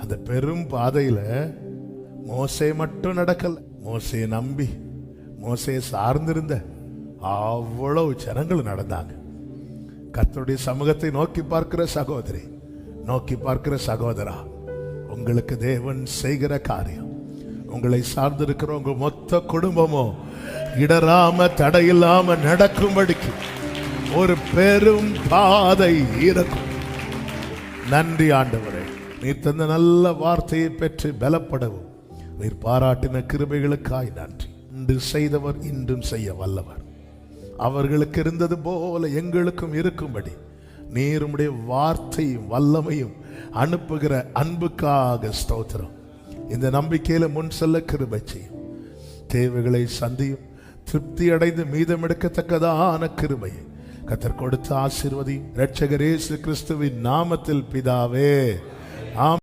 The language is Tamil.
அந்த பெரும் பாதையில மோசே மட்டும் நடக்கல. மோசையை நம்பி மோசையை சார்ந்திருந்த அவ்வளவு ஜனங்கள் நடந்தாங்க. கர்த்தருடைய சமூகத்தை நோக்கி பார்க்கிற சகோதரி, நோக்கி பார்க்கிற சகோதரா, உங்களுக்கு தேவன் செய்கிற காரியம், உங்களை சார்ந்திருக்கிற உங்க மொத்த குடும்பமோ இடராம தடையில்லாம நடக்கும்படிக்கு ஒரு பெரும் பாதை இருக்கும். நன்றி ஆண்டவரே, நீர் தந்த நல்ல வார்த்தையை பெற்று பலப்படவும் நீர் பாராட்டின கிருபைகளுக்காய் நன்றி. இன்று செய்தவர் இன்றும் செய்ய வல்லவர். அவர்களுக்கு இருந்தது போல எங்களுக்கும் இருக்கும்படி நீர் உம்முடைய வார்த்தையும் வல்லமையும் அனுப்புகிற அன்புக்காக ஸ்தோத்திரம். இந்த நம்பிக்கையில முன் செல்ல கிருபை செய்யும். தேவைகளை சந்தியும், திருப்தி அடைந்து மீதம் எடுக்கத்தக்கதான கிருபையை கர்த்தர் கொடுத்து ஆசீர்வதி. இரட்சகர் இயேசு கிறிஸ்துவின் நாமத்தில் பிதாவே, ஆமென்.